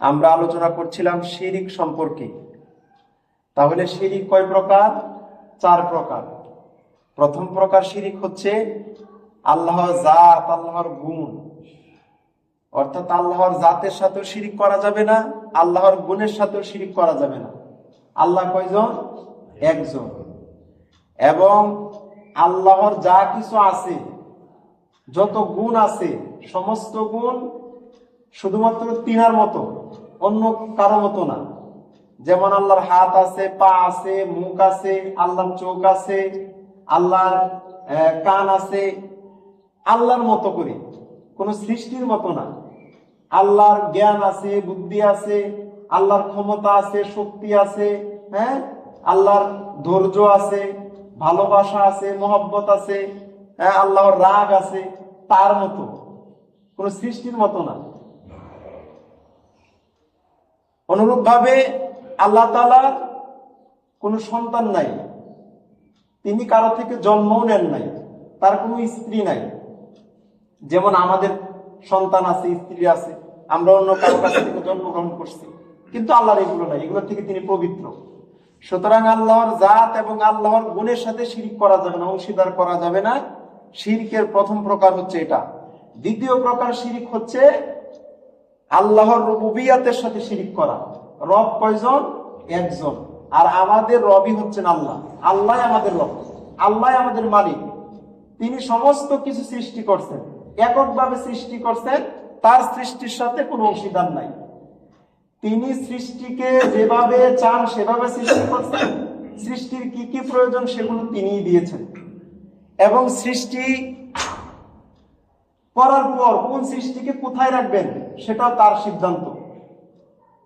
আমরা আলোচনা করছিলাম শিরিক সম্পর্কে। তাহলে শিরিক কয় প্রকার? 4 প্রকার। প্রথম প্রকার শিরিক হচ্ছে আল্লাহর জাত, আল্লাহর গুণ, অর্থাৎ আল্লাহর জাতের সাথেও শিরিক করা যাবে না, আল্লাহর গুণের সাথেও শিরিক করা যাবে না। আল্লাহ কয়জন? একজন। এবং আল্লাহর যা কিছু আছে, যত গুণ আছে, সমস্ত গুণ শুধুমাত্র তিনার মতো, অন্য কারো মতো না। যেমন আল্লাহর হাত আছে, পা আছে, মুখ আছে, আল্লাহর চোখ আছে, আল্লাহর কান আছে, আল্লাহর মতো করে, কোন সৃষ্টির মতো না। আল্লাহর জ্ঞান আছে, বুদ্ধি আছে, আল্লাহর ক্ষমতা আছে, শক্তি আছে, হ্যাঁ, আল্লাহর ধৈর্য আছে, ভালোবাসা আছে, মহব্বত আছে, হ্যাঁ, আল্লাহর রাগ আছে, তার মতো, কোন সৃষ্টির মতো না। অনুরূপ ভাবে আল্লাহ তাআলার কোনো সন্তান নাই, তিনি কারো থেকে জন্মও নেন নাই, তার কোনো স্ত্রী নাই। যেমন আমাদের সন্তান আছে, স্ত্রী আছে, আমরা অন্য কারো কাছ থেকে জন্মগ্রহণ করছি, কিন্তু আল্লাহর এগুলো নাই, এগুলো থেকে তিনি পবিত্র। সুতরাং আল্লাহর জাত এবং আল্লাহর গুণের সাথে শিরক করা যাবে না, অংশীদার করা যাবে না। শিরকের প্রথম প্রকার হচ্ছে এটা। দ্বিতীয় প্রকার শিরক হচ্ছে আল্লাহর রুবুবিয়াতের সাথে শিরক করা। রব কয়জন? একজন। আর আমাদের রবই হচ্ছেন আল্লাহ। আল্লাহ আমাদের রব, আল্লাহ আমাদের মালিক। তিনি সমস্ত কিছু সৃষ্টি করছেন, এককভাবে সৃষ্টি করছেন, তার সৃষ্টির সাথে কোনো অংশীদার নাই। তিনি সৃষ্টিকে যেভাবে চান সেভাবে সৃষ্টি করছেন, সৃষ্টির কি কি প্রয়োজন সেগুলো তিনিই দিয়েছেন। এবং সৃষ্টি করার পর কোন সৃষ্টিকে কোথায় রাখবেন সেটাও তার সিদ্ধান্ত।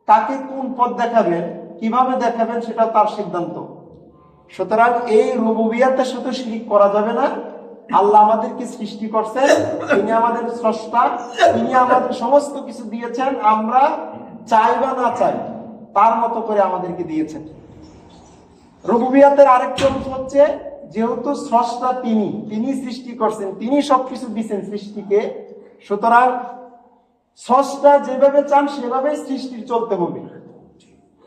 কাকে কোন পথ দেখাবেন, কিভাবে দেখাবেন, সেটাও তার সিদ্ধান্ত। সুতরাং এই রুবুবিয়াতের সাথে শিরক করা যাবে না। আল্লাহ আমাদেরকে সৃষ্টি করছেন, তিনি আমাদের স্রষ্টা, তিনি আমাদের সমস্ত কিছু দিয়েছেন, আমরা চাই বা না চাই তার মতো করে আমাদেরকে দিয়েছেন। রুবুবিয়াতের আরেকটি অংশ হচ্ছে, যেহেতু স্রষ্টা তিনি সৃষ্টি করছেন, তিনি সবকিছু দিচ্ছেন সৃষ্টিকে, সুতরাং স্রষ্টা যেভাবে চান সেভাবেই সৃষ্টির চলতে হবে।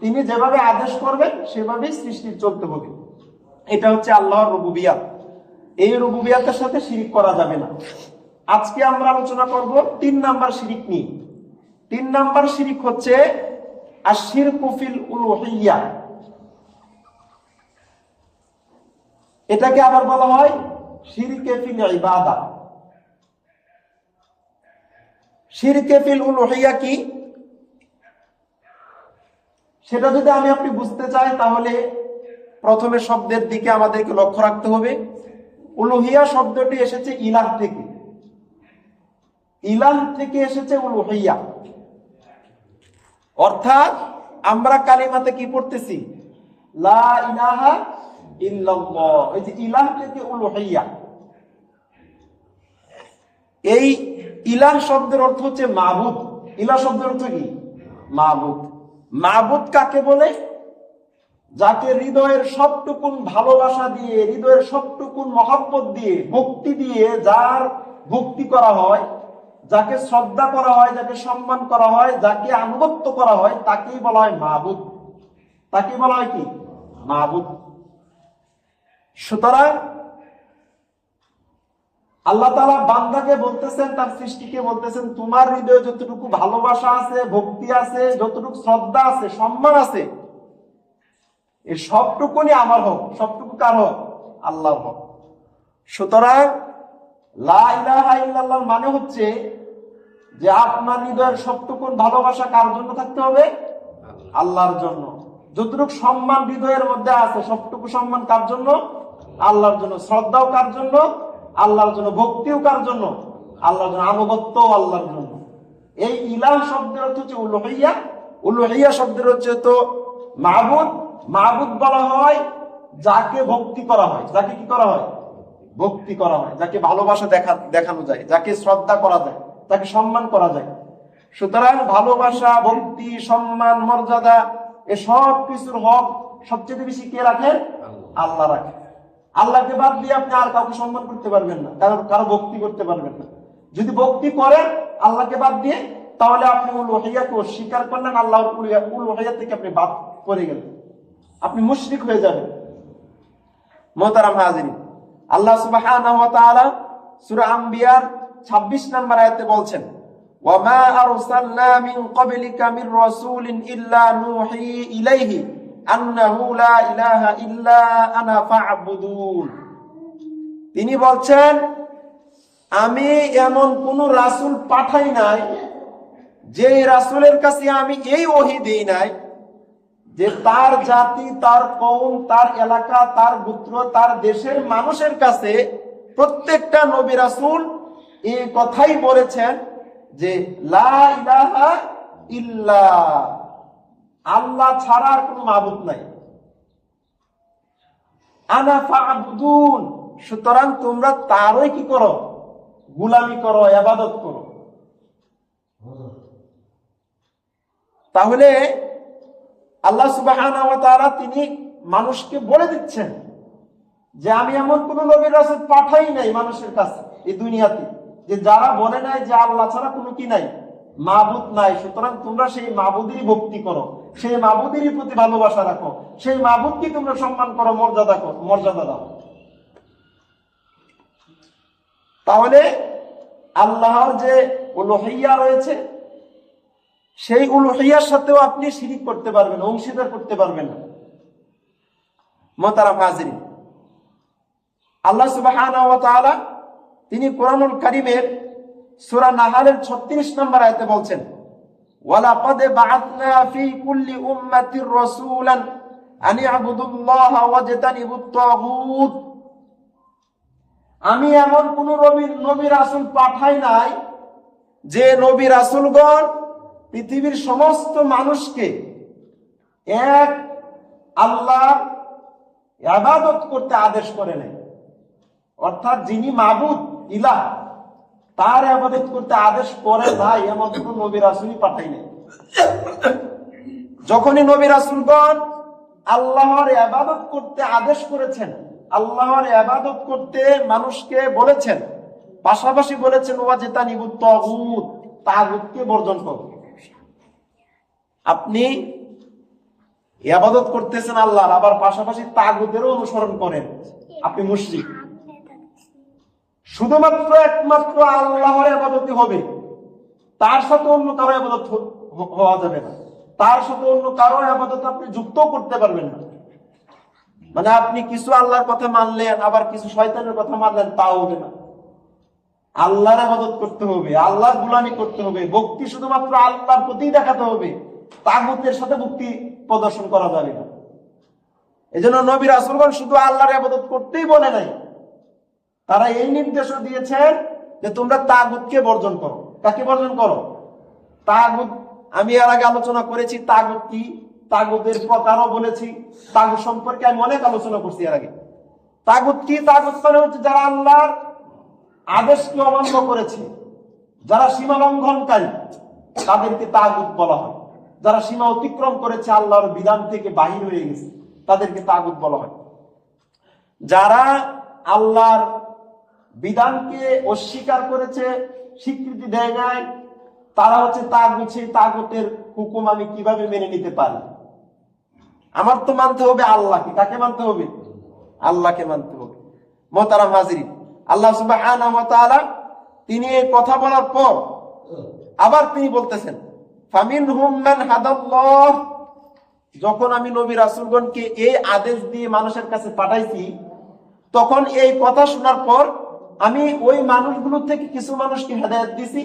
তিনি যেভাবে আদেশ করবেন সেভাবেই সৃষ্টির চলতে হবে। এটা হচ্ছে আল্লাহর রুবুবিয়াত। এই রুবুবিয়াতের সাথে শিরক করা যাবে না। আজকে আমরা আলোচনা করব 3 নাম্বার শিরক নিয়ে। 3 নাম্বার শিরক হচ্ছে আশ-শিরকু ফিল উলুহিয়্যাহ। এটাকে আবার বলা হয় শিরকে ফিল ইবাদা। শিরকে ফিল উলুহিয়্যাহ কি, সেটা যদি আপনি বুঝতে চাই তাহলে প্রথমে শব্দের দিকে আমাদেরকে লক্ষ্য রাখতে হবে। উলুহিয়া শব্দটি এসেছে ইলাহ থেকে, ইলাহ থেকে এসেছে উলুহিয়া। অর্থাৎ আমরা কালিমাতে কি পড়তেছি? লা ইলাহা ইল্লাল্লাহ। এই যে ইলাহ থেকে উলুহিয়া, এই ইলাহ শব্দের অর্থ হচ্ছে মাবুদ। ইলাহ শব্দের অর্থ কি? মাবুদ। মাবুদ কাকে বলে? যাকে হৃদয়ের সবটুকুন ভালোবাসা দিয়ে, হৃদয়ের সবটুকুন মহব্বত দিয়ে, ভক্তি দিয়ে যার ভক্তি করা হয়, যাকে শ্রদ্ধা করা হয়, যাকে সম্মান করা হয়, যাকে আনুগত্য করা হয়, তাকেই বলা হয় মাবুদ। তাকেই বলা হয় কি? মাবুদ। সুতরাং আল্লাহ তাআলা বান্দাকে বলতেছেন, তার সৃষ্টিকে বলতেছেন, তোমার হৃদয়ে যতটুকু ভালোবাসা আছে, ভক্তি আছে, যতটুকু শ্রদ্ধা আছে, সম্মান আছে, এই সবটুকুনি আমার হোক। সবটুকু কার হোক? আল্লাহর হোক। সুতরাং লা ইলাহা ইল্লাল্লাহ মানে হচ্ছে যে আপনার হৃদয়ের সবটুকুন ভালোবাসা কার জন্য থাকতে হবে? আল্লাহর জন্য। যতটুকু সম্মান হৃদয়ের মধ্যে আছে, সবটুকু সম্মান কার জন্য? আল্লাহর জন্য। শ্রদ্ধাও কার জন্য? আল্লাহর জন্য। ভক্তিও কার জন্য? আল্লাহর জন্য। আনুগত্যও আল্লাহর জন্য। এই ইলাহ শব্দের অর্থ হচ্ছে উলুহিয়া। উলুহিয়া শব্দের হচ্ছে তো মাবুদ। মাবুদ বলা হয় যাকে ভক্তি করা হয়, যাকে কি করা হয়? ভক্তি করা হয়, যাকে ভালোবাসা দেখানো যায়, যাকে শ্রদ্ধা করা যায়, যাকে সম্মান করা যায়। সুতরাং ভালোবাসা, ভক্তি, সম্মান, মর্যাদা, এ সব কিছুর হক সবচেয়ে বেশি কে রাখেন? আল্লাহ রাখেন। আল্লাহকে বাদ দিয়ে আপনি আর কাউকে সম্মান করতে পারবেন না, কারো ভক্তি করতে পারবেন না। যদি ভক্তি করেন আল্লাহকে বাদ দিয়ে, তাহলে আপনি উলুহিয়াকে অস্বীকার করলেন, আল্লাহর উলুহিয়া থেকে আপনি বাদ করে গেলেন, আপনি মুশরিক হয়ে যাবেন। মুহতারাম হাজিরিন, আল্লাহ সুবহানাহু ওয়া তাআলা সূরা আম্বিয়ার 26 নম্বর আয়াতে বলছেন, ওয়া মা আরসালনা মিন ক্বাবলিকা মির রাসূলিন ইল্লা নূহি ইলাইহি আন্নাহু লা ইলাহা ইল্লা আনা ফা'বুদুন। তিনি বলছেন, আমি এমন কোন রাসূল পাঠাই নাই, যে রাসূলের কাছে আমি এই ওহী দেই নাই যে তার জাতি, তার কওম, তার এলাকা, তার গোত্র, তার দেশের মানুষের কাছে প্রত্যেকটা নবী রাসূল এই কথাই বলেছেন যে লা ইলাহা ইল্লা, আল্লাহ ছাড়া আর কোনো মাবুদ নাই, আনা ফা'বুদুন, সুতরাং তোমরা তারই কি করো, গোলামি করো, ইবাদত করো। তাহলে আল্লাহ সুবহানাহু ওয়া তাআলা তিনি মানুষকে বলে দিচ্ছেন যে আমি এমন কোন নবী রাসূল পাঠাই নাই মানুষের কাছে এই দুনিয়াতে যে যারা বলে নাই যে আল্লাহ ছাড়া কোনো কি নাই, মাবুদ নাই, সুতরাং তোমরা সেই মাবুদেরই ভক্তি করো, সেই মাবুদেরই প্রতি ভালোবাসা রাখো, সেই মাবুদকে তোমরা সম্মান করো, মর্যাদা দাও। তাহলে আল্লাহর যে উলুহিয়া রয়েছে, সেই উলুহিয়ার সাথেও আপনি শিরিক করতে পারবেন, অংশীদার করতে পারবেন না। মুহতারাম হাজিরিন, আল্লাহ সুবহানাহু ওয়া তাআলা তিনি কোরআনুল কারীমের সূরা নাহলের 36 নম্বর আয়াতে বলছেন, ওয়ালাকাদ বাআথনা ফী কুল্লি উম্মাতির রাসূলান আন ইবুদুল্লাহা ওয়াজতানিবুত তাগুত। আমি এমন কোন নবী রাসূল পাঠাই নাই যে নবী রাসূলগণ পৃথিবীর সমস্ত মানুষকে এক আল্লাহর ইবাদত করতে আদেশ করে নাই, অর্থাৎ যিনি মাবুদ, ইলাহ, তার ইবাদত করতে আদেশ করে নাই, এমন কোন নবী রাসূলই পাঠাই নাই। যখনই নবী রাসূলগণ আল্লাহর ইবাদত করতে আদেশ করেছেন, আল্লাহর ইবাদত করতে মানুষকে বলেছেন, পাশাপাশি বলেছেন ওয়াজতানিবুত তাগুত, তাগুতকে বর্জন করো। আপনি ইবাদত করতেছেন আল্লাহর, আবার পাশাপাশি তাগুতেরও অনুসরণ করেন, আপনি মুশরিক। শুধুমাত্র একমাত্র আল্লাহর ইবাদতই হবে, তার সাথে অন্য কারো ইবাদত হওয়া যাবে না, তার সাথে অন্য কারো ইবাদত আপনি যুক্ত করতে পারবেন না। মানে আপনি কিছু আল্লাহর কথা মানলেন, আবার কিছু শয়তানের কথা মানলেন, তাও হবে না। আল্লাহর ইবাদত করতে হবে, আল্লাহর গোলামি করতে হবে, ভক্তি শুধুমাত্র আল্লাহর প্রতি দেখাতে হবে, তাগুতের সাথে ভক্তি প্রদর্শন করা যাবে না। এজন্য নবী রাসূলগণ শুধু আল্লাহর ইবাদত করতেই বলে নাই, তারা এই নির্দেশও দিয়েছেন যে তোমরা তাগুতকে বর্জন করো। কাকে বর্জন করো? তাগুত। আমি এর আগে আলোচনা করেছি তাগুত কি, তাগুতের প্রকারও বলেছি, তাগুত সম্পর্কে আমি অনেক আলোচনা করছি এর আগে। তাগুত কি? তাগুত মানে হচ্ছে যারা আল্লাহর আদেশকে অমান্য করেছে, যারা সীমা লঙ্ঘনকারী, তাদেরকে তাগুত বলা হয়। যারা সীমা অতিক্রম করেছে, আল্লাহর বিধান থেকে বাহির হয়ে গেছে, তাদেরকে তাগুত বলা হয়। যারা আল্লাহর বিধানকে অস্বীকার করেছে, স্বীকৃতি দেয় নাই, তারা হচ্ছে তাগুত। সেই তাগুতের হুকুম আমি কিভাবে মেনে নিতে পারি? আমার তো মানতে হবে আল্লাহকে। কাকে মানতে হবে? আল্লাহকে মানতে হবে। মুহতারাম হাজিরিন, আল্লাহ সুবহানাহু ওয়া তাআলা তিনি এই কথা বলার পর আবার তিনি বলতেছেন, ফামিনহুম মান হাদাল্লাহ। যখন আমি নবী রাসূলগণকে এই আদেশ দিয়ে মানুষের কাছে পাঠাইছি, তখন এই কথা শোনার পর আমি ওই মানুষগুলো থেকে কিছু মানুষকে হেদায়েত দিছি।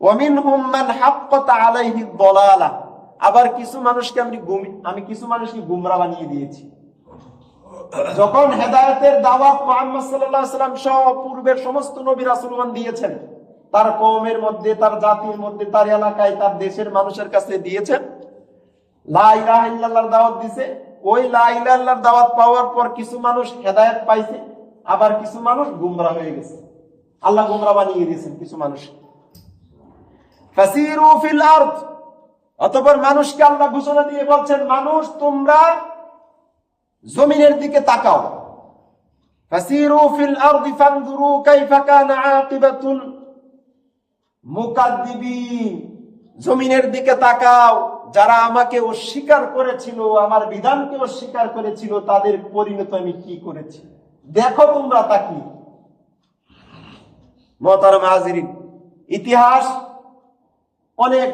ওয়ামিনহুম মান হাক্কাত আলাইহি দালালা। আবার কিছু মানুষকে আমি কিছু মানুষকে গুমরা বানিয়ে দিয়েছি। যখন হেদায়েতের দাওয়াত মুহাম্মদ সাল্লাল্লাহু আলাইহি ওয়াসাল্লাম সহ পূর্বের সমস্ত নবী রাসূলগণ দিয়েছেন, তার কওমের মধ্যে, তার জাতির মধ্যে, তার এলাকায়, তার দেশের মানুষের কাছে দিয়েছেন, লা ইলাহা ইল্লাল্লাহর দাওয়াত দিয়েছে। ওই লা ইলাহা ইল্লাল্লাহর দাওয়াত পাওয়ার পর কিছু মানুষ হেদায়েত পাইছে, আবার কিছু মানুষ গুমরা হয়ে গেছে। আল্লাহ গুমরা বানিয়ে দিয়েছেন কিছু মানুষ। ফাসিরু ফিল আরদ। অতঃপর মানুষকে আল্লাহ ঘোষণা দিয়ে বলছেন, মানুষ তোমরা জমিনের দিকে তাকাও। ফাসিরু ফিল আরদি ফানজুরু কাইফা কানা আকিবাতুল মুকাদ্দিবিন। জমিনের দিকে তাকাও, যারা আমাকে অস্বীকার করেছিল, আমার বিধানকে অস্বীকার করেছিল, তাদের পরিণত আমি কি করেছি দেখো তোমরা তাকি। মুহতারাম হাজিরিন, ইতিহাস, অনেক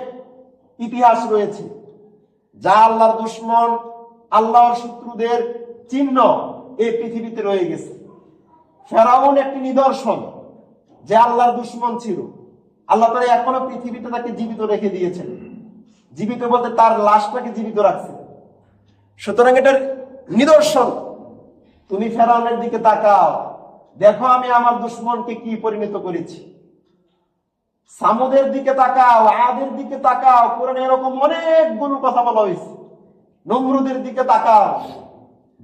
ইতিহাস রয়েছে যা আল্লাহর দুশমন, আল্লাহর শত্রুদের চিহ্ন এই পৃথিবীতে রয়ে গেছে। ফেরাউন একটি নিদর্শন যে আল্লাহর দুশমন ছিল। আল্লাহ তাআলা এখনো পৃথিবীতে তাকে জীবিত রেখে দিয়েছেন। জীবিত বলতে তার লাশটাকে জীবিত রাখছে। সুতরাং এটার নিদর্শন। তুমি ফেরাউনের দিকে তাকাও, দেখো আমি আমার দুশমনকে কি পরিণত করেছি। সামুদের দিকে তাকাও, আদের দিকে তাকাও, কোরআনে এরকম অনেকগুলো কথা বলা হয়েছে। নমরুদের দিকে তাকাও,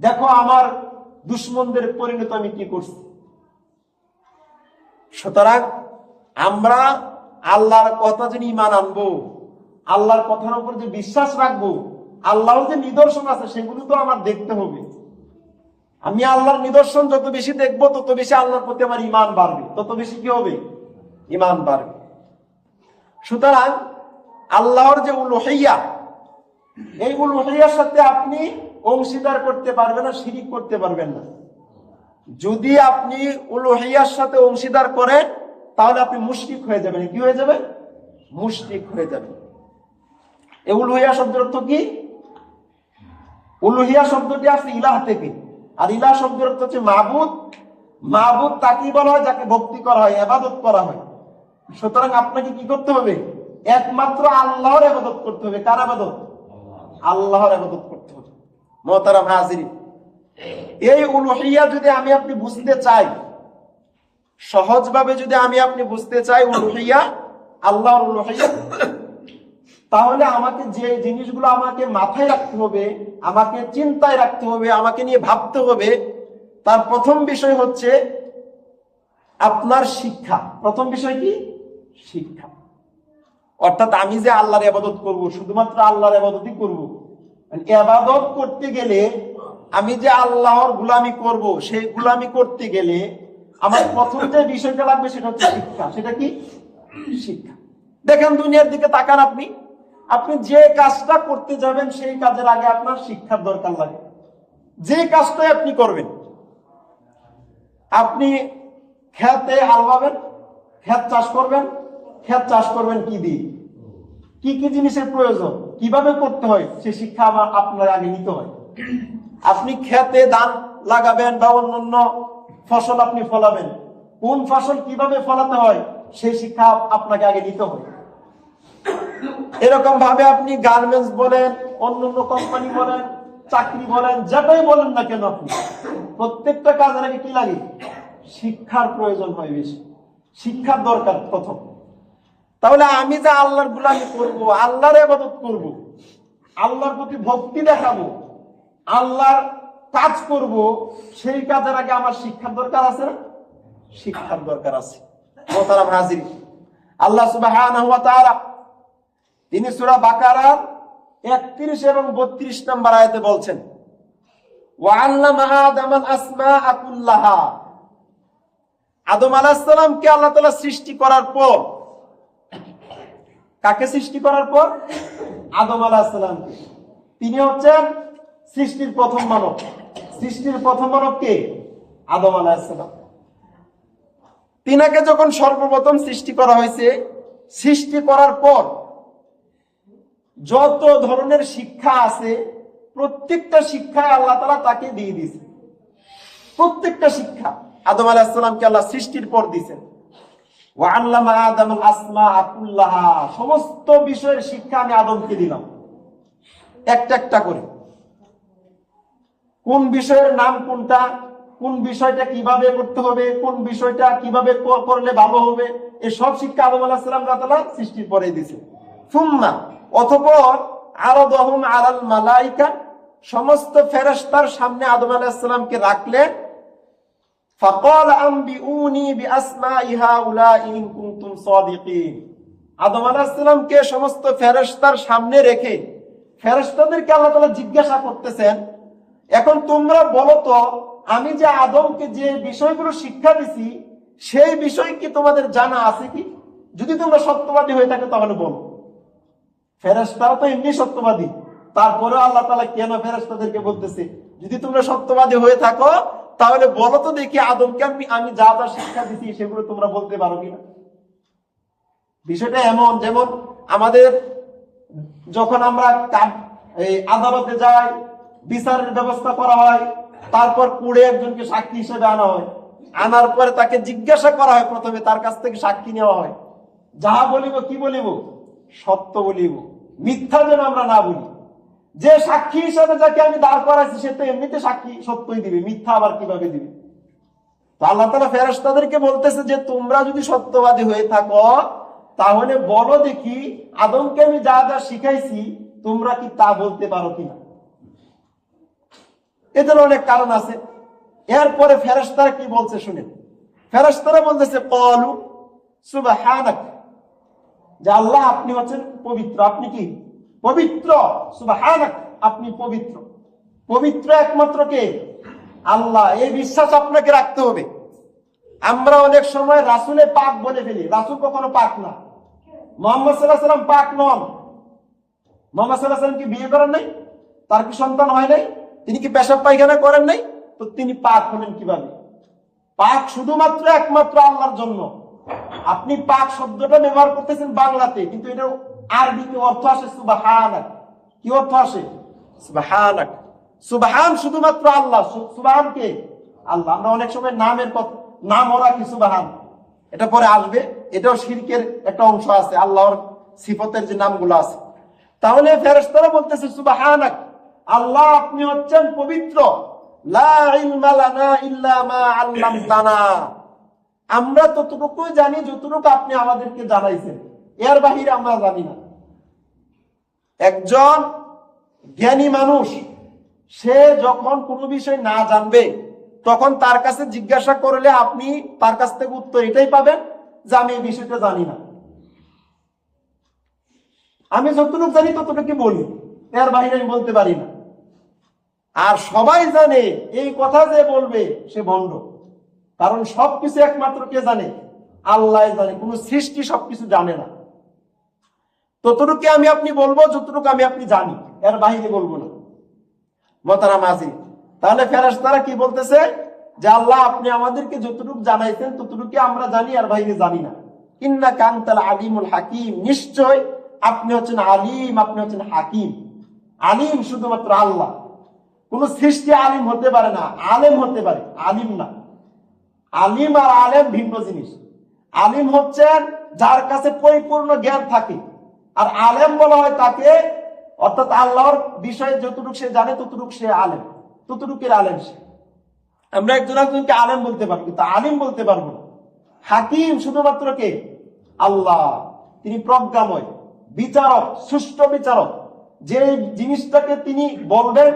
দেখো আমার দুশমনদের পরিণত আমি কি করছি। সুতরাং আমরা আল্লাহর কথা যে ঈমান আনবো, আল্লাহর কথার উপর যে বিশ্বাস রাখবো, আল্লাহর যে নিদর্শন আছে সেগুলো তো আমার দেখতে হবে। আমি আল্লাহর নিদর্শন যত বেশি দেখবো তত বেশি আল্লাহর প্রতি আমার ঈমান বাড়বে, তত বেশি কি হবে? ঈমান বাড়বে। সুতরাং আল্লাহর যে উলুহিয়া, এই উলুহিয়ার সাথে আপনি অংশীদার করতে পারবেন না, শিরিক করতে পারবেন না। যদি আপনি উলুহিয়ার সাথে অংশীদার করেন তাহলে আপনি মুশরিক হয়ে যাবেন। কি হয়ে যাবেন? মুশরিক হয়ে যাবেন। এই উলুহিয়া শব্দের অর্থ কি? উলুহিয়া শব্দটি আসছে ইলাহ থেকে, আর ইলাহ শব্দের অর্থ হচ্ছে মাবুদ। মাবুদ তাকেই বলা হয় যাকে ভক্তি করা হয়, ইবাদত করা হয়। সুতরাং আপনাকে কি করতে হবে? একমাত্র আল্লাহর ইবাদত করতে হবে। কার ইবাদত? আল্লাহর ইবাদত করতে হবে। মুহতারাম হাজিরিন, এই উলুহিয়া যদি আমি আপনি বুঝতে চাই, সহজভাবে যদি আমি আপনি বুঝতে চাই উলুহিয়া, আল্লাহর উলুহিয়া, তাহলে আমাকে যে জিনিসগুলো আমাকে মাথায় রাখতে হবে, আমাকে চিন্তায় রাখতে হবে, আমাকে নিয়ে ভাবতে হবে, তার প্রথম বিষয় হচ্ছে আপনার শিক্ষা। প্রথম বিষয় কি? শিক্ষা। অর্থাৎ আমি যে আল্লাহর ইবাদত করব, শুধুমাত্র আল্লাহর ইবাদতই করব। ইবাদত করতে গেলে, আমি যে আল্লাহর গোলামি করব, সেই গোলামি করতে গেলে আমার প্রথম যে বিষয়টা লাগবে সেটা হচ্ছে শিক্ষা। সেটা কি? শিক্ষা। দেখেন দুনিয়ার দিকে তাকান, আপনি আপনি যে কাজটা করতে যাবেন সেই কাজের আগে আপনার শিক্ষার দরকার লাগে। যে কাজটাই আপনি করবেন, আপনি খেতে হাল বাবেন, ক্ষেত চাষ করবেন, ক্ষেত চাষ করবেন কি দিয়ে, কি কি জিনিসের প্রয়োজন, কিভাবে করতে হয়, সে শিক্ষা আপনার আগে নিতে হয়। আপনি খেতে ধান লাগাবেন বা অন্যান্য ফসল আপনি ফলাবেন, কোন ফসল কিভাবে ফলাতে হয় সেই শিক্ষা আপনাকে আগে নিতে হয়। এরকম ভাবে আপনি গার্মেন্টস বলেন, অন্যান্য কোম্পানি বলেন, চাকরি বলেন, যেটাই বলেন না কেন, আপনি প্রত্যেকটা কাজের আগে কি লাগে? শিক্ষার প্রয়োজন হয় বেশি। শিক্ষার দরকার প্রথম। তাহলে আমি যে আল্লাহর গোলামি করব, আল্লাহর ইবাদত করব, আল্লাহর প্রতি ভক্তি দেখাবো, আল্লাহর কাজ করব, সেই কাজের আগে আমার শিক্ষার দরকার আছে না? শিক্ষার দরকার আছে। মুহতারাম হাজিরিন, আল্লাহ সুবহানাহু ওয়া তাআলা তিনি সূরা বাকারার 31 এবং 32 নম্বর আয়াতে বলছেন, ওয়া আল্লামা আদামাল আসমাআ কুল্লাহা। আদম আলাইহিস সালামকে আল্লাহ তাআলা সৃষ্টি করার পর, কাকে সৃষ্টি করার পর? আদম আলাইহিস সালামকে। তিনি হচ্ছেন সৃষ্টির প্রথম মানব। সৃষ্টির প্রথম মানব কে? আদম আলাইহিস সালাম। তিনাকে যখন সর্বপ্রথম সৃষ্টি করা হয়েছে, সৃষ্টি করার পর যত ধরনের শিক্ষা আছে প্রত্যেকটা শিক্ষায় আল্লাহ তাআলা তাকে দিয়ে দিয়েছে। প্রত্যেকটা শিক্ষা আদম আলাইহিস সালামকে আল্লাহ সৃষ্টির পর দিয়েছেন। ওয়া আল্লামা আদামাল আসমাআ কুল্লাহা, সমস্ত বিষয়ের শিক্ষা আমি আদমকে দিলাম একটা একটা করে। কোন বিষয়ের নাম কোনটা, কোন বিষয়টা কিভাবে করতে হবে, কোন বিষয়টা কিভাবে করলে ভালো হবে, এই সব শিক্ষা আদম আলাইহিস সালাম তাআলা সৃষ্টির পরে দিয়েছেন। সুম্মা, অতঃপর আরাদাহুম আলাল মালাইকা, সমস্ত ফেরেশতার সামনে আদম আলাইহিস সালামকে রাখলেন। ফাকাল আনবিউনি বিআসমাই হাউলাই ইন কুনতুম সাদিকিন। আদম আলাইহিস সালামকে সমস্ত ফেরেশতার সামনে রেখে ফেরেশতাদেরকে আল্লাহ তাআলা জিজ্ঞাসা করতেছেন, এখন তোমরা বলো তো, আমি যে আদমকে যে বিষয়গুলো শিক্ষা দিছি সেই বিষয় কি তোমাদের জানা আছে কি? যদি তোমরা সত্যবাদী হয়ে থাকে তাহলে বলো। ফেরেশতারা তো এমনি সত্যবাদী, তারপরেও আল্লাহ তাআলা কেন ফেরেশতাদেরকে বলতেছে যদি তোমরা সত্যবাদী হয়ে থাকো তাহলে বলো তো দেখি আদমকে আমি যা যা শিক্ষা দিচ্ছি সেগুলো তোমরা বলতে পারো কিনা। বিষয়টা এমন, যেমন আমাদের যখন আমরা এই আদালতে যাই, বিচারের ব্যবস্থা করা হয়, তারপর কোর্টে একজনকে সাক্ষী হিসেবে আনা হয়, আনার পরে তাকে জিজ্ঞাসা করা হয়, প্রথমে তার কাছ থেকে সাক্ষী নেওয়া হয়, যাহা বলিব কি বলিব, সত্য বলিব, মিথ্যা যেন আমরা না বলি। যে সাক্ষী হিসেবে যাকে আমি দাঁড় করাইছি সে তো এমনিতে সাক্ষী সত্যই দিবে, মিথ্যা আবার কিভাবে দিবে। তো আল্লাহ তাআলা ফেরেশতাদেরকে বলতেছে যে তোমরা যদি সত্যবাদী হয়ে থাকো তাহলে বলো দেখি আদমকে আমি যা যা শিখাইছি তোমরা কি তা বলতে পারো কিনা। এদের অনেক কারণ আছে। এরপরে ফেরেশতারা কি বলছে শুনেন। ফেরেশতারা বলতেছে ক্বালু সুবহানাক, যে আল্লাহ আপনি হচ্ছেন পবিত্র, আপনি কি পবিত্র, সুবহানাক আপনি পবিত্র। পবিত্র একমাত্র কে? আল্লাহ। এই বিশ্বাস আপনাকে রাখতে হবে। আমরা অনেক সময় রাসূলে পাক বলে ফেলি, রাসূল কখনো পাক না। মুহাম্মদ সাল্লাল্লাহু আলাইহি ওয়াসাল্লাম পাক নন। মুহাম্মদ সাল্লাল্লাহু আলাইহি ওয়াসাল্লাম কি বিয়ে করেন নাই? তার কি সন্তান হয় নাই? তিনি কি পেশাব পায়খানা করেন নাই? তো তিনি পাক হলেন কিভাবে? পাক শুধুমাত্র একমাত্র আল্লাহর জন্য। আপনি পাক শব্দটা ব্যবহার করতেছেন বাংলাতে, কিন্তু এটা আরবিতে অর্থ আসে সুবহানাক। কি অর্থ আসে? সুবহানাক। সুবহান শুধুমাত্র আল্লাহ। সুবহান কে? আল্লাহ। আমরা অনেক সময় নামের নাম ওরা কি সুবহান, এটা পরে আসবে, এটাও শিরকের একটা অংশ আছে, আল্লাহর সিফতের যে নামগুলো আছে। তাহলে ফেরেশতারা বলতেছে সুবহানাক, আল্লাহ আপনি হচ্ছেন পবিত্র। লা ইলমা লানা ইল্লা মা আল্লামতানা, আমরা ততটুকু জানি যতটুকু আপনি আমাদেরকে জানাইছেন, এর বাহিরে আমরা জানি না। একজন জ্ঞানী মানুষ সে যখন কোনো বিষয় না জানবে তখন তার কাছে জিজ্ঞাসা করলে আপনি তার কাছ থেকে উত্তর এটাই পাবেন যে আমি এই বিষয়টা জানি না। আমি যতটুকু জানি ততটুকু বলি, এর বাহিরে আমি বলতে পারি না। আর সবাই জানে এই কথা যে বলবে সে ভণ্ড, কারণ সবকিছু একমাত্র কে জানে? আল্লাহ জানে। কোন সৃষ্টি সবকিছু জানে না। ততটুকু আমি আপনি বলবো যতটুকু আমি আপনি জানি, এর বাহিরে বলবো না। মোহতারাম হাজির, তাহলে ফেরেশতারা কি বলতেছে যে আল্লাহ আপনি আমাদেরকে যতটুকু জানাইছেন ততটুকু আমরা জানি, আর বাইরে জানি না। ইন্নাকা আনতাল আলিমুল হাকিম, নিশ্চয় আপনি হচ্ছেন আলিম, আপনি হচ্ছেন হাকিম। আলিম শুধুমাত্র আল্লাহ। কোন সৃষ্টি আলিম হতে পারে না, আলেম হতে পারে, আলিম না। আলিম আর আলেম ভিন্ন জিনিস। আলিম হচ্ছেন যার কাছে পরিপূর্ণ জ্ঞান থাকে, আর আলেম বলা হয় তাকে, অর্থাৎ আল্লাহর বিষয়ে যতটুকু সে জানে ততটুকু সে আলেম, ততটুকুর আলেম সে। আমরা একজন একজনকে আলেম বলতে পারবো কিন্তু আলিম বলতে পারবো না। হাকিম শুধুমাত্র কে? আল্লাহ। তিনি প্রজ্ঞাময়, বিচারক, সুষ্ঠু বিচারক। যে জিনিসটাকে তিনি বলবেন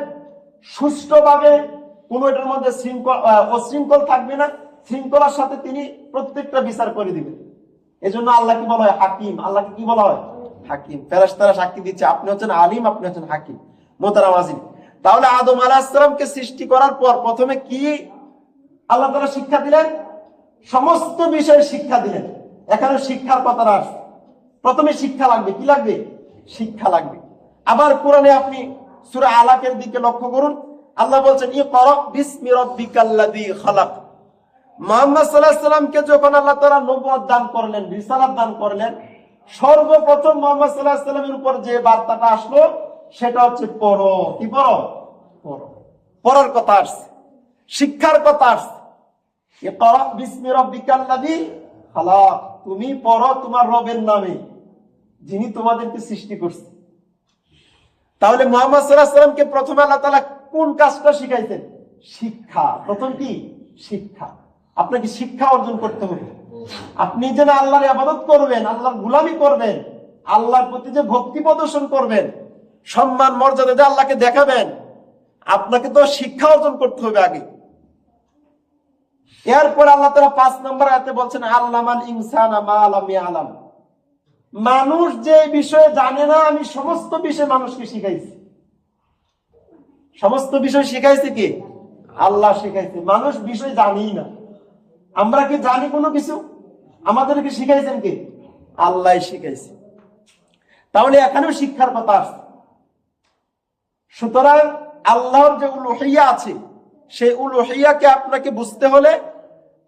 সুষ্ঠুভাবে, কোনো এটার মধ্যে অশৃঙ্খল থাকবে না, শৃঙ্খলার সাথে তিনি প্রত্যেকটা বিচার করে দিবেন। এজন্য আল্লাহ কি বলা হয়? হাকিম। আল্লাহকে কি বলা হয়? হাকিম। ফেরেশতারা সাক্ষী দিচ্ছে আপনি হচ্ছেন আলিম, আপনি হচ্ছেন হাকিম। মোহতারাম হাজির, তাহলে আদম আলাইহিস সালামকে সৃষ্টি করার পর প্রথমে কি আল্লাহ তাআলা শিক্ষা দিলেন? সমস্ত বিষয়ে শিক্ষা দিলেন। এখানে শিক্ষার কথাটা আসছে। প্রথমে শিক্ষা লাগবে। কি লাগবে? শিক্ষা লাগবে। আবার কোরআনে আপনি সূরা আলাকের দিকে লক্ষ্য করুন, আল্লাহ বলছেন ইকরা বিসমি রাব্বিকাল্লাযী খালাক। মুহাম্মদ সাল্লাল্লাহু আলাইহি সাল্লামকে যখন আল্লাহ তাআলা নবুয়ত দান করলেন, রিসালাত দান করলেন, সর্বপ্রথম মুহাম্মদ সাল্লাল্লাহু আলাইহি সাল্লামের উপর যে বার্তাটা আসলো সেটা হচ্ছে পড়ো। কি পড়ো? পড়ো। পড়ার কথা আসছে, শিক্ষার কথা আসছে। ইকরা বিসমি রাব্বিকাল্লাযী খালাক, তুমি পড়ো তোমার রবের নামে যিনি তোমাদেরকে সৃষ্টি করছে। তাহলে মুহাম্মদ সাল্লাল্লাহু আলাইহি সাল্লামকে প্রথমে আল্লাহ তাআলা কোন কাজটা শিখাইছেন? শিক্ষা। প্রথম কি? শিক্ষা। আপনাকে শিক্ষা অর্জন করতে হবে। আপনি যেন আল্লাহর ইবাদত করবেন, আল্লাহর গোলামি করবেন, আল্লাহর প্রতি যে ভক্তি প্রদর্শন করবেন, সম্মান মর্যাদা দিয়ে আল্লাহকে দেখাবেন, আপনাকে তো শিক্ষা অর্জন করতে হবে আগে। এরপর আল্লাহ তাআলা 5 নম্বর আয়াতে বলছেন আল্লামাল ইনসানা মা লাম ইয়ালাম, মানুষ যে বিষয়ে জানে না আমি সমস্ত বিষয় মানুষকে শিখাইছি। সমস্ত বিষয় শিখাইছে কি? আল্লাহ শিখাইছে। মানুষ বিষয় জানেই না। আমরা কি জানি কোনো কিছু? আমাদেরকে শিখাইছেন কি? আল্লাহ শিখাইছে। তাহলে এখানেও শিক্ষার কথা আছে। সুতরাং আল্লাহর যে উলুহিয়া আছে, সেই উলুহিয়াকে আপনাকে বুঝতে হলে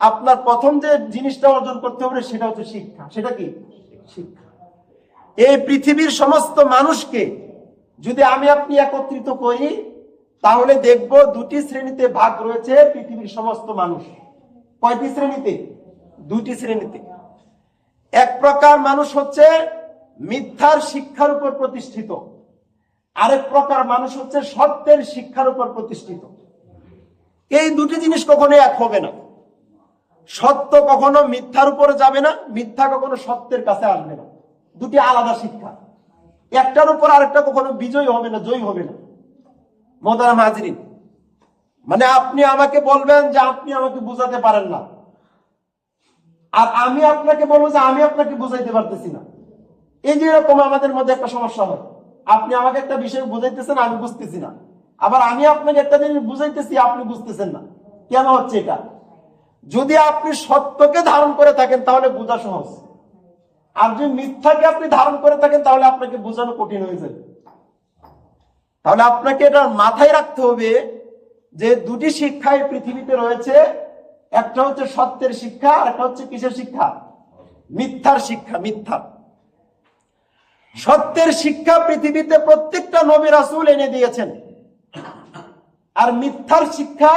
আপনার প্রথম যে জিনিসটা অর্জন করতে হবে সেটা হচ্ছে শিক্ষা। সেটা কি? শিক্ষা। এই পৃথিবীর সমস্ত মানুষকে যদি আমি আপনি একত্রিত করি, তাহলে দেখব দুটি শ্রেণীতে ভাগ রয়েছে পৃথিবীর সমস্ত মানুষ। কয়টি শ্রেণীতে? দুটি শ্রেণীতে। এক প্রকার মানুষ হচ্ছে মিথ্যার শিক্ষার উপর প্রতিষ্ঠিত, আরেক প্রকার মানুষ হচ্ছে সত্যের শিক্ষার উপর প্রতিষ্ঠিত। এই দুটি জিনিস কখনো এক হবে না। সত্য কখনো মিথ্যার উপরে যাবে না, মিথ্যা কখনো সত্যের কাছে আসবে না। দুটি আলাদা শিক্ষা, একটার উপর আরেকটা কখনো বিজয়ী হবে না, জয়ী হবে না। মোহতারাম হাজিরিন, মানে আপনি আমাকে বলবেন যে আপনি আমাকে বুঝাতে পারেন না, আর আমি আপনাকে বলবো যে আমি আপনাকে বুঝাইতে পারতেছি না। এই যে এরকম আমাদের মধ্যে একটা সমস্যা হয়। আপনি আমাকে একটা বিষয় বুঝাইতেছেন, আমি বুঝতেছি না, আবার আমি আপনাকে একটা জিনিস বুঝাইতেছি, আপনি বুঝতেছেন না। কেন হচ্ছে এটা? যদি আপনি সত্যকে ধারণ করে থাকেন তাহলে বোঝা সহজ, আর যদি মিথ্যাকে আপনি ধারণ করে থাকেন তাহলে আপনাকে বোঝানো কঠিন হয়ে যাবে। তাহলে আপনাকে এটা মাথায় রাখতে হবে যে দুটি শিক্ষাই পৃথিবীতে রয়েছে। একটা হচ্ছে সত্যের শিক্ষা, আর একটা হচ্ছে কিসের শিক্ষা? মিথ্যার শিক্ষা। মিথ্যা। সত্যের শিক্ষা পৃথিবীতে প্রত্যেকটা নবী রাসূল এনে দিয়েছেন, আর মিথ্যার শিক্ষা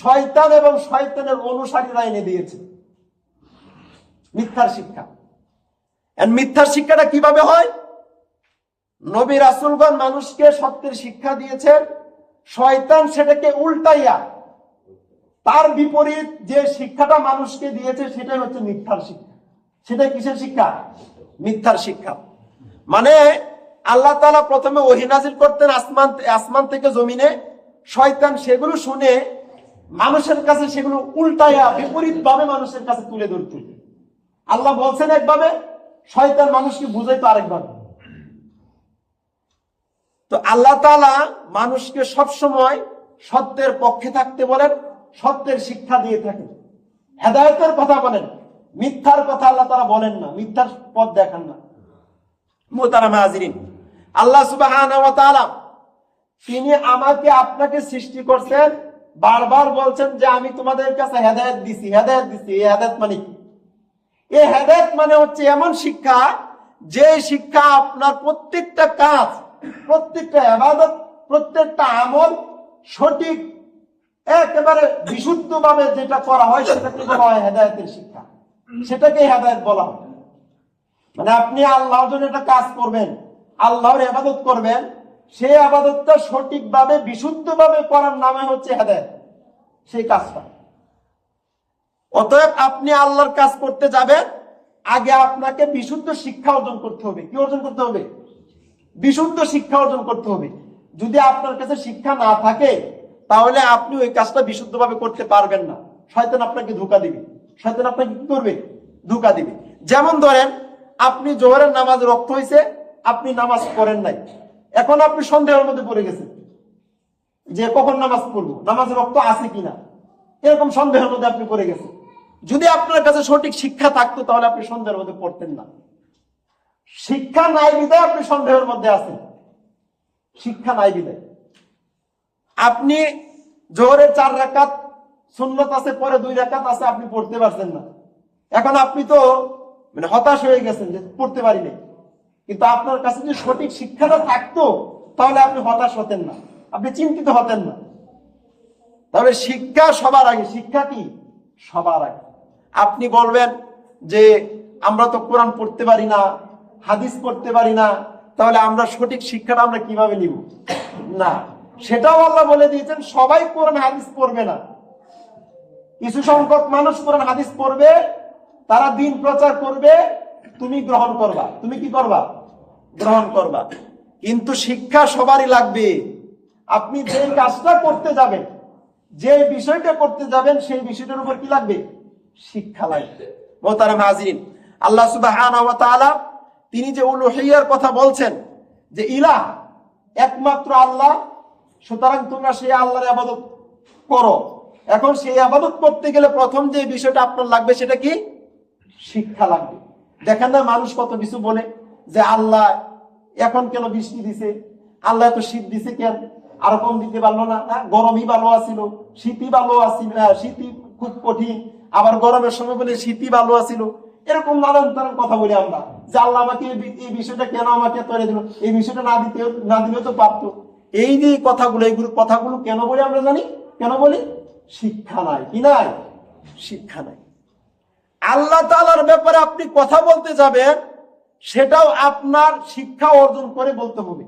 শয়তান এবং শয়তানের অনুসারীরা এনে দিয়েছে। মিথ্যার শিক্ষা। আর মিথ্যার শিক্ষাটা কিভাবে হয়? নবী রাসূলগণ মানুষকে সত্যের শিক্ষা দিয়েছেন, শয়তান সেটাকে উল্টাইয়া তার বিপরীত যে শিক্ষাটা মানুষকে দিয়েছে সেটাই হচ্ছে মিথ্যার শিক্ষা। সেটাই কিসের শিক্ষা? মিথ্যার শিক্ষা। মানে আল্লাহ তাআলা প্রথমে ওহী নাযিল করতেন আসমান থেকে জমিনে, শয়তান সেগুলো শুনে মানুষের কাছে সেগুলো উল্টাইয়া বিপরীত ভাবে মানুষের কাছে তুলে ধরত। আল্লাহ বলছেন একভাবে, শয়তান মানুষকে বুঝাইতো আরেকভাবে। তো আল্লাহ তাআলা মানুষকে সবসময় সত্যের পক্ষে থাকতে বলেন, সত্যের শিক্ষা দিয়ে থাকেন, হেদায়েতের কথা বলেন, মিথ্যার কথা আল্লাহ তাআলা বলেন না, মিথ্যার পথ দেখান না। মুহতারাম হাজিরিন, আল্লাহ সুবহানাহু ওয়া তাআলা তিনি আমাকে আপনাকে সৃষ্টি করছেন, বারবার বলছেন যে আমি তোমাদের কাছে হেদায়েত দিছি, হেদায়েত দিছি। এই হেদায়েত মানে কি? এই হেদায়েত মানে হচ্ছে এমন শিক্ষা, যে শিক্ষা আপনার প্রত্যেকটা কাজ, প্রত্যেকটা ইবাদত, প্রত্যেকটা আমল সঠিক একেবারে বিশুদ্ধভাবে যেটা করা হয় সেটাকে বলা হয় হেদায়েতের শিক্ষা। সেটাকে হেদায়েত বলা হয়। মানে আপনি আল্লাহর জন্য একটা কাজ করবেন, আল্লাহর ইবাদত করবেন, সেই ইবাদতটা সঠিকভাবে বিশুদ্ধভাবে করার নামে হচ্ছে হেদায়েত, সেই কাজটা। অতএব আপনি আল্লাহর কাজ করতে যাবেন, আগে আপনাকে বিশুদ্ধ শিক্ষা অর্জন করতে হবে। কি অর্জন করতে হবে? বিশুদ্ধ শিক্ষা অর্জন করতে হবে। যদি আপনার কাছে শিক্ষা না থাকে তাহলে আপনি ওই কাজটা বিশুদ্ধভাবে করতে পারবেন না। শয়তান আপনাকে ধোঁকা দিবে। শয়তান আপনাকে কি করবে? ধোঁকা দিবে। যেমন ধরেন, আপনি জোহরের নামাজ রক্ত হয়েছে, আপনি নামাজ পড়েন নাই, এখন আপনি সন্দেহের মধ্যে পড়ে গেছেন যে কখন নামাজ পড়বো, নামাজের রক্ত আছে কিনা, এরকম সন্দেহের মধ্যে আপনি পড়ে গেছেন। যদি আপনার কাছে সঠিক শিক্ষা থাকতো তাহলে আপনি সন্দেহের মধ্যে পড়তেন না। শিক্ষা নাই বিধায় আপনি সন্দেহের মধ্যে আছেন। শিক্ষা নাই বিধায় আপনি জোহরের 4 রাকাত সুন্নত আছে, পরে 2 রাকাত আছে, আপনি পড়তে পারছেন না। এখন আপনি তো মানে হতাশ হয়ে গেছেন যে পড়তে পারি নাই। কিন্তু আপনার কাছে যদি সঠিক শিক্ষাটা থাকতো তাহলে আপনি হতাশ হতেন না, আপনি চিন্তিত হতেন না। তাহলে শিক্ষা সবার আগে। শিক্ষা কি? সবার আগে। আপনি বলবেন যে আমরা তো কোরআন পড়তে পারি না, হাদিস পড়তে পারি না, তাহলে আমরা সঠিক শিক্ষাটা আমরা কিভাবে নিব? না, সেটাও আল্লাহ বলে দিয়েছেন, সবাই কোরআন হাদিস পড়বে না। কিছু সংখ্যক মানুষ কোরআন হাদিস পড়বে, তারা দিন প্রচার করবে, তুমি গ্রহণ করবা। তুমি কি করবা? গ্রহণ করবা। কিন্তু শিক্ষা সবারই লাগবে। আপনি যে কাজটা করতে যাবেন, যে বিষয়টা করতে যাবেন, সেই বিষয়টার উপর কি লাগবে? শিক্ষা লাগবে। মুহতারাম হাজিরিন, আল্লাহ সুবহানাহু ওয়া তাআলা তিনি যে উলুহিয়ার কথা বলছেন, যে ইলাহ একমাত্র আল্লাহ, সুতরাং তোমরা সেই আল্লাহর ইবাদত করো। এখন সেই ইবাদত করতে গেলে প্রথম যে বিষয়টা আপনার লাগবে সেটা কি? শিক্ষা লাগবে। দেখেন না মানুষ কত কিছু বলে যে আল্লাহ এখন কেন বৃষ্টি দিছে, আল্লাহ এত শীত দিছে কেন, আরো কম দিতে পারলো না? গরমই ভালো আছিল, শীতই ভালো আছিল, শীতই খুব কঠিন, আবার গরমের সময় বলে শীতই ভালো আছিল। এরকম নানান নানান কথা বলি আমরা, যে আল্লাহ আমাকে এই বিষয়টা কেন আমাকে তৈরি দিল, এই বিষয়টা না দিলেও তো পারতো। এই যে কথাগুলো কেন বলি আমরা জানি? কেন বলি? শিক্ষা নাই। কি নাই? শিক্ষা নাই। আল্লাহ তাআলার ব্যাপারে আপনি কথা বলতে যাবেন, সেটাও আপনার শিক্ষা অর্জন করে বলতে হবে।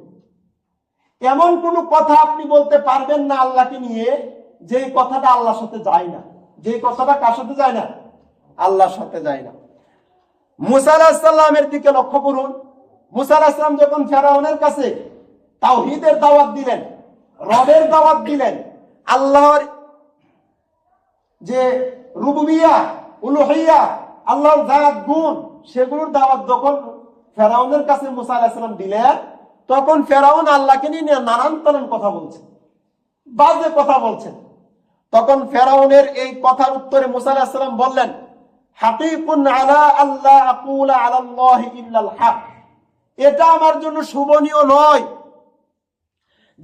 এমন কোন কথা আপনি বলতে পারবেন না আল্লাহকে নিয়ে যে কথাটা আল্লাহর সাথে যায় না। যে কথাটা কার সাথে যায় না? আল্লাহর সাথে যায় না। মুসা আলাইহিস সালামের দিকে লক্ষ্য করুন। মুসা আলাইহিস সালাম যখন ফেরাউনের কাছে তাওহীদের দাওয়াত দিলেন, রবের দাওয়াত দিলেন, আল্লাহর যে রুবুবিয়া, উলুহিয়া, আল্লাহর জাত গুণ, সেগুলোর দাওয়াত যখন ফেরাউনের কাছে মুসা আলাইহিস সালাম দিলেন, তখন ফেরাউন আল্লাহকে নিয়ে নানান নানান কথা বলছেন, বাজে কথা বলছেন। তখন ফেরাউনের এই কথার উত্তরে মুসা আলাইহিস সালাম বললেন, হাকিকুন আলা আল্লাহ আকুলা আলাল্লাহি ইল্লাল হক। এটা আমার জন্য শুভনীয় নয়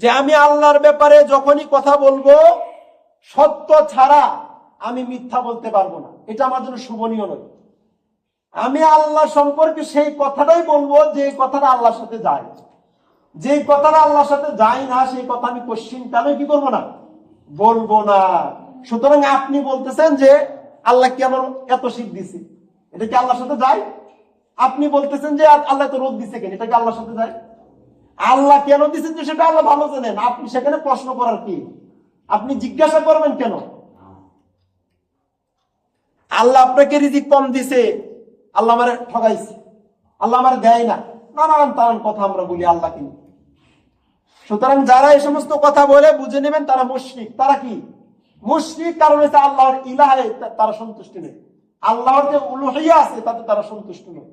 যে আমি আল্লাহর ব্যাপারে যখনই কথা বলবো সত্য ছাড়া আমি মিথ্যা বলতে পারবো না। এটা আমার জন্য শুভনীয় নয়। আমি আল্লাহ সম্পর্কে সেই কথাটাই বলবো যে কথাটা আল্লাহর সাথে যায়। যে কথাটা আল্লাহর সাথে যায় না সেই কথা আমি কোশ্চিন কেন কি করবো না? বলবো না। সুতরাং আপনি বলতেছেন যে আল্লাহ কেন এত শীত দিছে, এটা কি আল্লাহর সাথে যায়? আপনি বলতেছেন যে আল্লাহ তো রোদ দিছে কেন, এটা কি আল্লাহর সাথে যায়? আল্লাহ কেন দিচ্ছেন যে সেটা আল্লাহ ভালো জানেন। আপনি সেখানে প্রশ্ন করার কি? আপনি জিজ্ঞাসা করবেন কেন? আল্লাহ আপনাকে রিজিক কম দিছে, আল্লাহ আমারে ঠকাইছে, আল্লাহ আমারে দেয় না, নানান তানান কথা আমরা বলি আল্লাহকে নিয়ে। সুতরাং যারা এই সমস্ত কথা বলে বুঝে নেবেন তারা মুশরিক। তারা কি মুশরিক? কারণ হচ্ছে আল্লাহর ইলাহে তারা সন্তুষ্ট নেই, আল্লাহর যে উলুহিয়া আছে তাতে তারা সন্তুষ্ট নেই।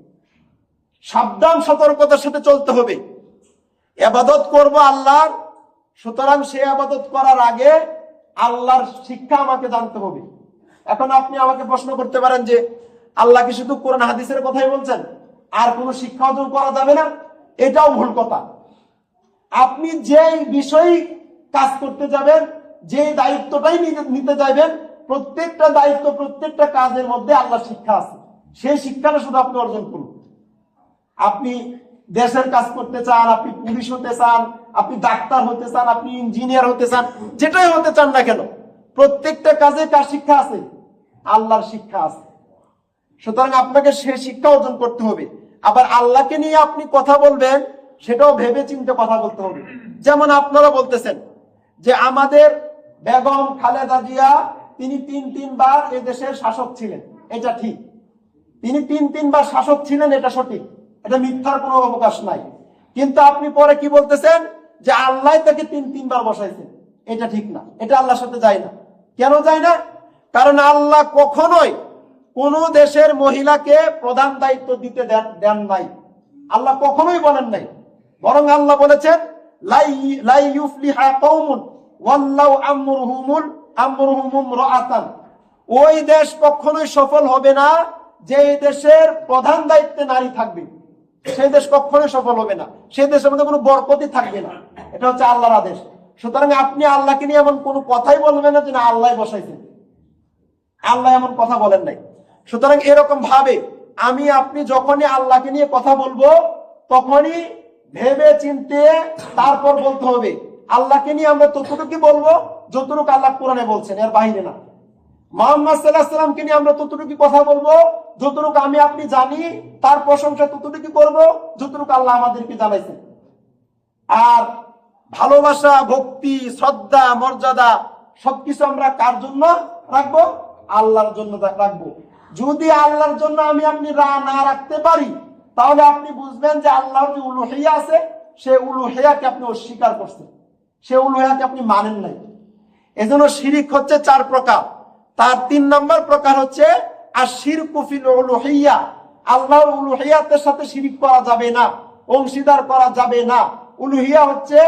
সাবধান, সতর্কতার সাথে চলতে হবে। ইবাদত করব আল্লাহর, সুতরাং সে ইবাদত করার আগে আল্লাহর শিক্ষা আমাকে জানতে হবে। এখন আপনি আমাকে প্রশ্ন করতে পারেন যে আল্লাহ কি শুধু কোরআন হাদিসের কথাই বলছেন, আর কোনো শিক্ষা অর্জন করা যাবে না? এটাও ভুল কথা। আপনি যে বিষয়ে কাজ করতে যাবেন, যে দায়িত্বটাই নিতে যাবেন, প্রত্যেকটা দায়িত্ব, প্রত্যেকটা কাজের মধ্যে আল্লাহর শিক্ষা আছে। সেই শিক্ষাটা শুধু আপনি অর্জন করুন। আপনি দেশের কাজ করতে চান, আপনি পুলিশ হতে চান, আপনি ডাক্তার হতে চান, আপনি ইঞ্জিনিয়ার হতে চান, যেটাই হতে চান না কেন, প্রত্যেকটা কাজে কার শিক্ষা আছে? আল্লাহর শিক্ষা আছে। সুতরাং আপনাকে সে শিক্ষা অর্জন করতে হবে। আবার আল্লাহকে নিয়ে আপনি কথা বলবেন, সেটাও ভেবে চিন্তে কথা বলতে হবে। যেমন আপনারা বলতেছেন যে আমাদের বেগম খালেদা জিয়া তিনি তিনবার এ দেশের শাসক ছিলেন, এটা ঠিক। তিনি তিনবার শাসক ছিলেন, এটা সঠিক, এটা মিথ্যার কোনো অবকাশ নাই। কিন্তু আপনি পরে কি বলতেছেন যে আল্লাহ তাকে তিনবার বসাইছেন, এটা ঠিক না, এটা আল্লাহর সাথে যায় না। কেন যায় না? কারণ আল্লাহ কখনোই কোন দেশের মহিলাকে প্রধান দায়িত্ব দিতে দেন নাই। আল্লাহ কখনোই বলেন নাই। বরং আল্লাহ বলেছেন লাই ইউফলিহা কওমুন ওয়াল্লাহু আমরুহুম রাআতান। ওই দেশ কখনোই সফল হবে না যে দেশের প্রধান দায়িত্বে নারী থাকবে, সেই দেশ কখনোই সফল হবে না। সেই দেশের মধ্যে কোনো বরকতই থাকবে না। এটা হচ্ছে আল্লাহর আদেশ। সুতরাং আপনি আল্লাহকে নিয়ে এমন কোনো কথাই বলবেন না যে না আল্লাহ বসাইছেন। আল্লাহ এমন কথা বলেন নাই। সুতরাং এরকম ভাবে আপনি যখনই আল্লাহকে নিয়ে কথা বলবো তখনই ভেবে চিন্তে তারপর বলতে হবে। আল্লাহকে নিয়ে আমরা ততটুকু বলবো যতটুকু আল্লাহ কোরআনে বলছেন, এর বাইরে না। মুহাম্মদ সাল্লাল্লাহু আলাইহি সাল্লামকে নিয়ে আমরা ততটুকু কথা বলবো যতটুকু আপনি জানি, তার প্রশংসা ততটুকু করবো যতটুকু আল্লাহ আমাদেরকে জানাইছেন। আর ভালোবাসা, ভক্তি, শ্রদ্ধা, মর্যাদা সবকিছু আমরা কার জন্য রাখবো? আল্লাহর জন্য রাখবো। যদি আল্লাহর জন্য আপনি না রাখতে পারি, তাহলে আপনি বুঝবেন যে আল্লাহর যে উলুহিয়া আছে, সে উলুহিয়াকে আপনি অস্বীকার করছেন, সে উলুহিয়াকে আপনি মানেন নাই। এজন্য শিরিক হচ্ছে 4 প্রকার। তার 3 নম্বর প্রকার হচ্ছে আশিরকু ফিল উলুহিয়া। আল্লাহর উলুহিয়াতের সাথে শিরিক করা যাবে না, অংশীদার করা যাবে না। উলুহিয়া হচ্ছে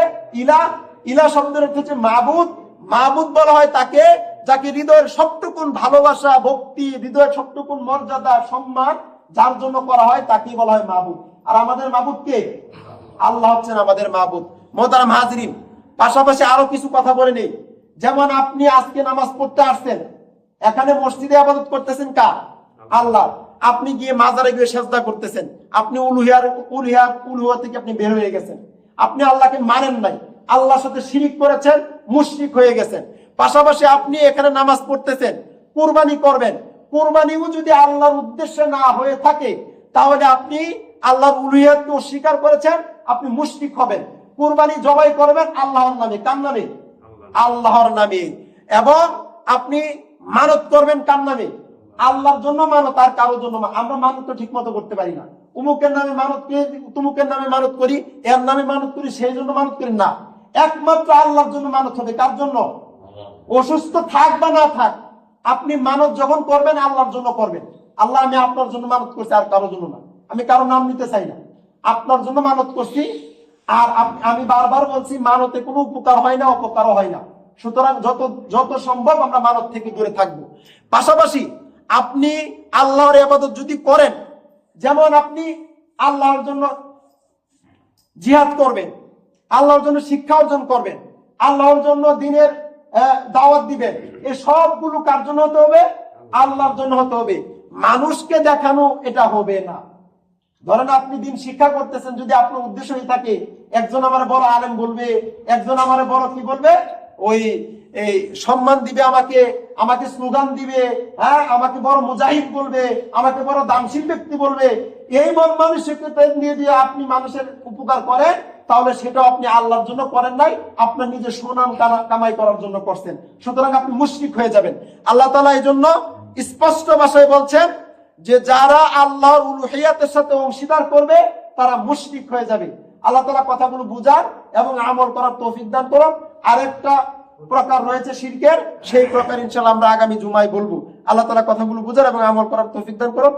ইলাহ, ইলাহ শব্দের অর্থ হচ্ছে মাবুদ। মাবুদ বলা হয় তাকে যাকে হৃদয়ের সবটুকুন ভালোবাসা, ভক্তি, হৃদয়ের সবটুকুন মর্যাদা, সম্মান যার জন্য করা হয় তাকেই বলা হয় মাবুদ। আর আমাদের মাবুদ কে? আল্লাহ হচ্ছেন আমাদের মাবুদ। মোহতারাম হাজরিন, পাশাপাশি আরো কিছু কথা বলে নেই। যেমন আপনি আজকে নামাজ পড়তে আসছেন, এখানে মসজিদে ইবাদত করতেছেন কার? আল্লাহ। আপনি গিয়ে মাজারে গিয়ে সেজদা করতেছেন, আপনি উলুহিয়া থেকে আপনি বের হয়ে গেছেন, আপনি আল্লাহকে মানেন নাই, আল্লাহর সাথে শিরিক করেছেন, মুশরিক হয়ে গেছেন। পাশাপাশি আপনি এখানে নামাজ পড়তেছেন, কুরবানি করবেন, কুরবানিও যদি আল্লাহর উদ্দেশ্যে না হয়ে থাকে তাহলে আপনি আল্লাহর উলুহিয়াতকে অস্বীকার করেছেন, আপনি মুশরিক হবেন। কুরবানি জবাই করবেন আল্লাহর নামে, কার নামে? আল্লাহর নামে। এবং আপনি মানত করবেন কার নামে? আল্লাহর জন্য মানত, আর কারোর জন্য। আমরা মানত তো ঠিক মতো করতে পারি না, উমুকের নামে মানত করি, তুমুকের নামে মানত করি, এর নামে মানত করি, সেই জন্য মানত করি না। একমাত্র আল্লাহর জন্য মানত হবে। কার জন্য? অসুস্থ থাক বা না থাক, আপনি মানত যখন করবেন আল্লাহর জন্য করবেন। আল্লাহ, আমি আপনার জন্য মানত করছি, আর কারোর জন্য না। আমি কারো নাম নিতে চাই না, আপনার জন্য মানত করছি। আর আমি বারবার বলছি, মানতে কোনো উপকার হয় না, অপকারও হয় না। সুতরাং যত সম্ভব আমরা মানত থেকে দূরে থাকবো। পাশাপাশি আপনি আল্লাহর ইবাদত যদি করেন, যেমন আপনি আল্লাহর জন্য জিহাদ করবেন, আল্লাহর জন্য শিক্ষা অর্জন করবেন, আল্লাহর জন্য দ্বীনের দাওয়াত দিবেন, এই সবগুলো কার জন্য হতে হবে? আল্লাহর জন্য হতে হবে। মানুষকে দেখানো এটা হবে না। ধরেন আপনি দিন শিক্ষা করতেছেন, যদি আপনার উদ্দেশ্য হয়ে থাকে একজন আমার বড় আলেম বলবে, একজন আমার বড় কি বলবে, ওই এই সম্মান দিবে, আমাকে স্লোগান দিবে, হ্যাঁ, আমাকে বড় মুজাহিদ বলবে, আমাকে বড় দানশীল ব্যক্তি বলবে, এই মন মানসিকতা দিয়ে আপনি মানুষের উপকার করেন, তাহলে সেটা আপনি আল্লাহর জন্য করেন নাই, আপনার নিজের সুনাম কামাই করার জন্য করছেন। সুতরাং আপনি মুশরিক হয়ে যাবেন। আল্লাহ তাআলা এই জন্য স্পষ্ট ভাষায় বলছেন যে যারা আল্লাহর উলুহিয়াতের সাথে অংশীদার করবে তারা মুশরিক হয়ে যাবে। আল্লাহ তাআলা কথাগুলো বুঝার এবং আমল করার তৌফিক দান করুন। আরেকটা প্রকার রয়েছে শিরকের, সেই প্রকার ইনশাআল্লাহ আমরা আগামী জুমায় বলবো। আল্লাহ তাআলা কথাগুলো বুঝার এবং আমল করার তৌফিক দান করুন।